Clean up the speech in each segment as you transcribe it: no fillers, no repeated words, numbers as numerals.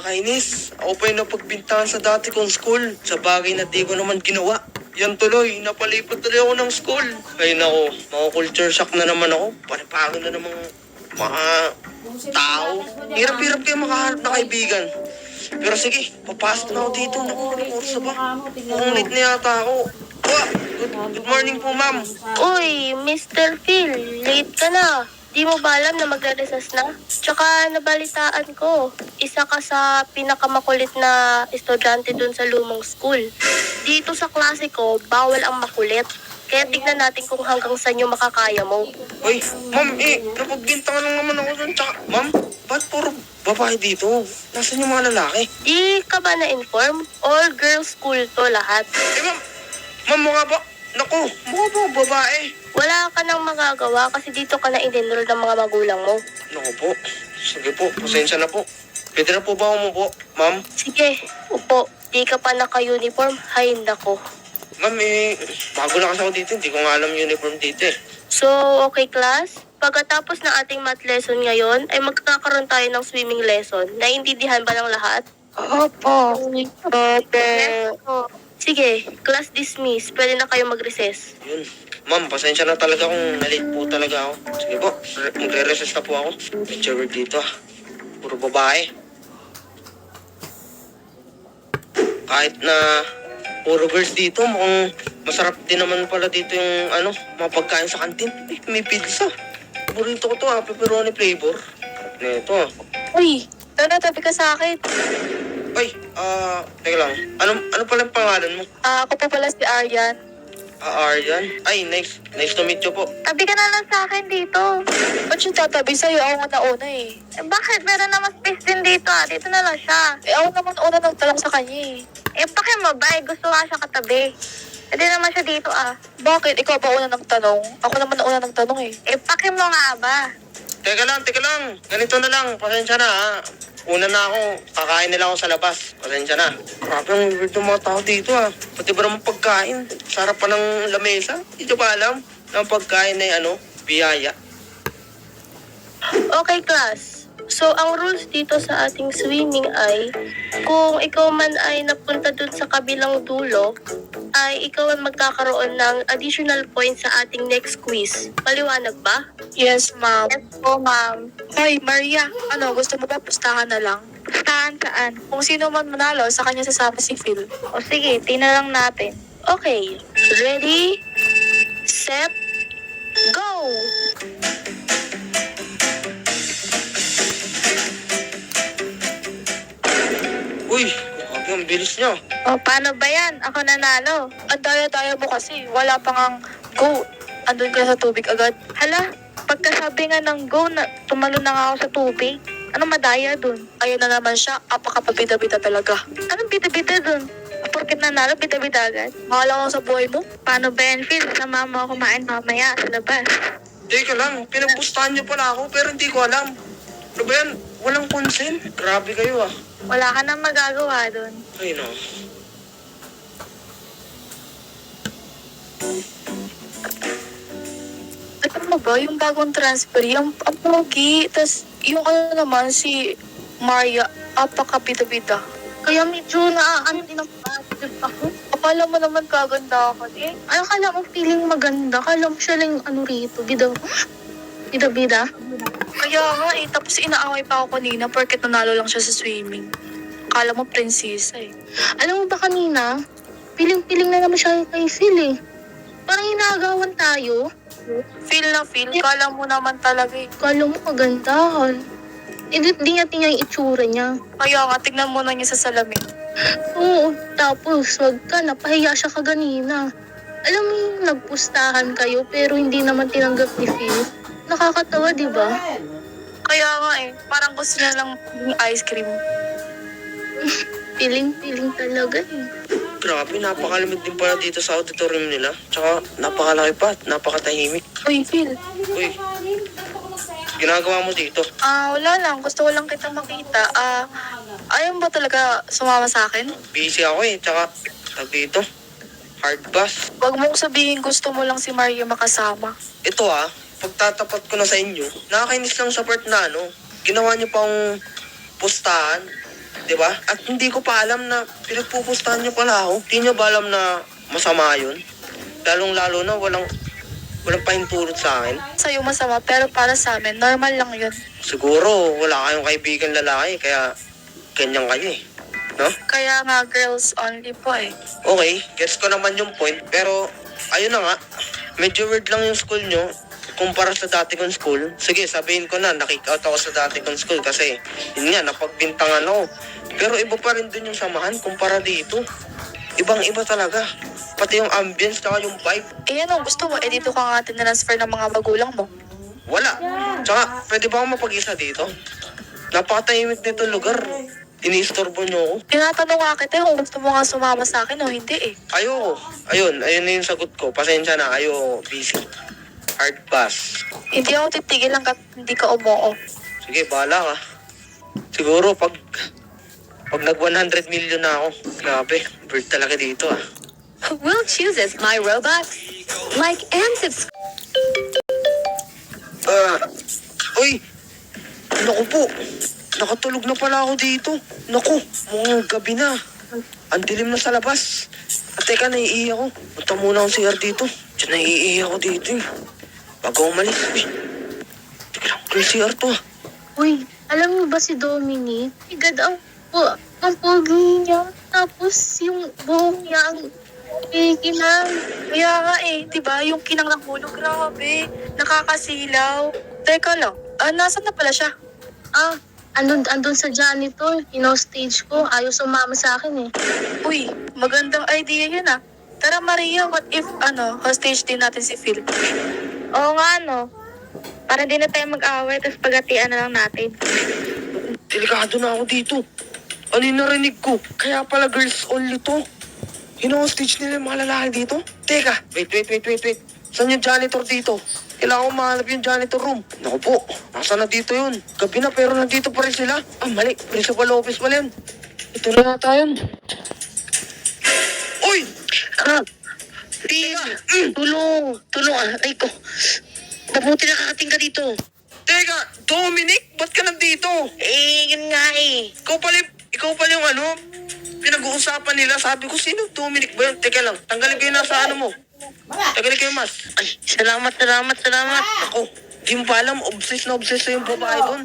Nakakainis. Ako pa yung napagbintangan sa dati kong school. Sa bagay na di ko naman ginawa. Yan tuloy, napalipat tuloy ako ng school. Ay nako, mga culture shock na naman ako. Panipago na namang mga tao. Hirap-hirap kayo makaharap na kaibigan. Pero sige, papasok na ako dito. Naku, anong oras na ba? Mukhang late na yata ako. Good morning po, ma'am. Uy, Mr. Phil, late ka na. Di mo ba alam na magre-recess na? Tsaka nabalitaan ko, isa ka sa pinakamakulit na estudyante dun sa lumang school. Dito sa klase ko, bawal ang makulit. Kaya tignan natin kung hanggang saan yung makakaya mo. Uy, ma'am, napagbintangan lang naman ako dun. Tsaka, ma'am, ba't puro babae dito? Nasaan yung mga lalaki? Di ka ba na-inform? All girls school to lahat. Ma'am, mukha ba? Naku, mukha ba babae? Wala ka nang magagawa kasi dito ka na in-enroll ng mga magulang mo. Naku po, sige po, pasensya na po. Pwede na po ba umupo, ma'am? Sige, upo. Di ka pa naka-uniform, hay nako. Ma'am, bago lang kasi ako dito. Hindi ko nga alam uniform dito eh. So, okay class? Pagkatapos ng ating math lesson ngayon, ay magkakaroon tayo ng swimming lesson. Naiintindihan ba ng lahat? Opo. Sige, class dismiss. Pwede na kayo mag-recess. Yun. Ma'am, pasensya na talaga kung nalate po talaga ako. Sige po, magre-recess na po ako. Medyo weird dito ah. Puro babae. Kahit na puro girls dito, mukhang masarap din naman pala dito yung mga pagkain sa kantin. May pizza. Paborito ko to pepperoni flavor. Neto ah. Uy, tabi ka sa akin. Ay, teka lang. Ano pala yung pangalan mo? Ako po pala si Aryan. Aryan? Ay, nice to meet you po. Tabi ka na lang sa akin dito. Ba't yung tatabi sa'yo? Ako nga nauna eh. Bakit? Meron naman space din dito Dito na lang siya. Ako naman una nagtanong sa kanya eh. Bakit mo ba? Gusto nga siya katabi. Pwede naman siya dito Bakit? Ikaw ba una nagtanong? Ako naman na una nagtanong eh. Pakit mo nga ba? Teka lang. Ganito na lang. Pasensya na Una na ako. Kakain nila ako sa labas. Pasensya na. Grabe ang weird ng mga tao dito Pati ba naman pagkain? Sarap pa ng lamesa. Hindi nyo ba alam? Ng pagkain na biyaya. Okay, class. So, ang rules dito sa ating swimming ay kung ikaw man ay napunta dun sa kabilang dulo, ay ikaw ang magkakaroon ng additional points sa ating next quiz. Paliwanag ba? Yes, ma'am. Yes po, ma'am. Hoy, Maria. Gusto mo ba pustahan na lang? Pustahan saan? Kung sino man manalo, sa kanya sasama si Phil. O sige, tingnan lang natin. Okay, ready, set, go! Uy, grabe ang bilis niya. O, paano ba yan? Ako nanalo. Ang daya-daya mo kasi. Wala pang ang go. Andun ka sa tubig agad. Hala, pagkasabi nga ng go, tumalo na nga ako sa tubig. Ano madaya dun? Ayun na naman siya. Apakapabida-bida talaga. Anong bida-bida dun? Porkit nanalo, bida-bida agad? Mahala ko sa buhay mo. Paano ba yan, Phil? Sama mo ako kumain mamaya sa labas. Teka lang, pinagpustahan niyo pala ako pero hindi ko alam. Ano ba yan? Walang consent? Grabe kayo Wala ka nang magagawa dun. Ay no. Alam mo ba, yung bagong transfer, yung pogi, tas yung naman, si Maria, apakabida-bida. Kaya medyo ano din ang positive ako. Akala mo naman kaganda ako, eh. Ano kala mo feeling maganda? Kala mo siya lang rito, bida-bida. Kaya nga tapos inaaway pa ako kanina porket nanalo lang siya sa swimming. Akala mo prinsesa eh. Alam mo ba kanina, piling-piling na naman siya kay Phil Parang hinagawan tayo. Feel na feel, kala mo naman talaga eh. Kala mo kagandahan. Di niya tingnan yung itsura niya. Kaya nga, tignan mo na niya sa salamin. Oo, tapos wag ka, napahiya siya kaganina. Alam mo yung nagpustahan kayo pero hindi naman tinanggap ni Phil. Nakakatawa, di ba? Kaya nga parang gusto niya lang yung ice cream. Piling-piling talaga Grabe, napakalamig din pala dito sa auditorium nila. Tsaka napakalaki pa at napakatahimik. Uy, Phil. Uy, ginagawa mo dito? Wala lang. Gusto ko lang kita makita. Ayaw mo ba talaga sumama sa akin? Busy ako tsaka dito. Hard pass. Wag mong sabihin gusto mo lang si Maria makasama. Ito pagtatapat ko na sa inyo, nakakainis lang sa part na ginawa niyo pang pustahan. Di ba? At hindi ko pa alam na pinagpupustahan niyo pala ako. Hindi niyo ba alam na masama yun? Lalong-lalo na walang pahintulot sa akin. Sa'yo masama, pero para sa amin, normal lang yun. Siguro, wala kayong kaibigan lalaki, kaya ganyan kayo eh. No? Kaya nga, girls only po eh. Okay, gets ko naman yung point, pero ayun na nga, medyo weird lang yung school nyo kumpara sa dati kong school. Sige, sabihin ko na, na-kick out ako sa dati kong school kasi yun nga, napagbintangan ako. Pero iba pa rin dun yung samahan kumpara dito. Ibang-iba talaga. Pati yung ambience, saka yung vibe. Eh ano, gusto mo, dito ka nga tinransfer ng mga magulang mo. Wala. Tsaka, pwede ba ako mapag-isa dito? Napakatahimik nito lugar. Iniistorbo nyo ako. Tinatanong nga kita kung gusto mo nga sumama sa akin o hindi eh. Ayoko. Ayun na yung sagot ko. Pasensya na, ayoko. Busy. Hard pass. Hindi ako titigil hanggat hindi ka umoo. Sige, bahala ka. Siguro, pag nag 100 million na ako, grabe, bird talaga dito ah. Will chooses My Roblox. Like and subscribe. Uy! Naku po! Nakatulog na pala ako dito. Naku, mukhang gabi na. Ang dilim na sa labas. At teka, naiiyak ako. Punta muna akong CR dito. Diyan naiiyak ako dito eh. Bago umalis. Uy! Teka lang, may CR to ah. Uy, alam mo ba si Dominic? Igad ang pogi niya. Tapos yung buhok niya ang kinang. Kaya nga eh, di ba? Yung kinang ng ulo, grabe. Nakakasilaw. Teka lang, nasan na pala siya? Andun sa janitor. Stage ko. Ayaw sumama sa akin eh. Uy, magandang idea yun ah. Tara Maria, what if hostage din natin si Phil? Oo nga no. Para di na tayo mag-away, tapos pagatian na lang natin. Delikado na ako dito. Ano yung narinig ko? Kaya pala girls only to. Hino-hostage nila yung mga lalaki dito? Teka, wait. Saan yung janitor dito? Kailangan ko mahanap yung janitor room. Naku po, nasa na dito yun? Gabi na pero nandito pa rin sila. Mali. Principal office pala yun. Ito na yata yun. Uy! Teka, tulong, aray ko. Mabuti nakakating ka dito. Teka, Dominic, ba't ka nandito? Yun nga eh. Ikaw pala yung pinag-uusapan nila. Sabi ko, sino Dominic ba yun? Teka lang, tanggalin ko yung nasa mo. Tanggalin ko yung mas. Ay, salamat. Ako, di mo pa alam, obsessed na yung babae doon.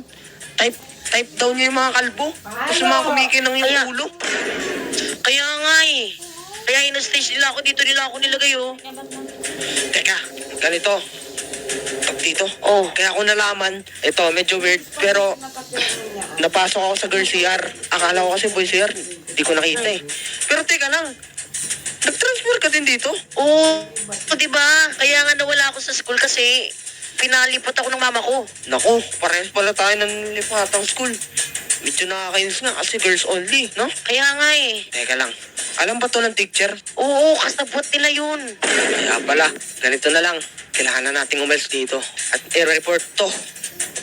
Type daw niya yung mga kalbo. Tapos yung mga kumikinang yung ulo. Kaya nga eh. Kaya in-stage nila ako dito, nila ako nilagay oh. Teka, ganito. Pag dito. Oh. Kaya ako nalaman, ito, medyo weird, pero napasok ako sa girl CR. Akala ko kasi boy CR, di ko nakita eh. Pero teka lang, nag-transfer ka din dito? Oo, diba? Kaya nga nawala ako sa school kasi pinalipat ako ng mama ko. Naku, parehas pala tayo ng lipatang school. Medyo nakakainis nga kasi girls only, no? Kaya nga eh. Teka lang, alam ba to ng teacher? Oo, kasabot nila yun. Kaya pala, ganito na lang. Kailangan na nating umalis dito at i-report to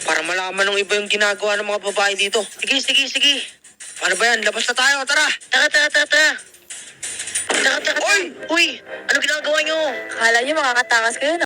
para malaman ng iba yung ginagawa ng mga babae dito. Sige. Paano ba yan? Labas na tayo, tara! Tara. Oy! Uy, ano ginagawa nyo? Akala niyo makakatakas kayo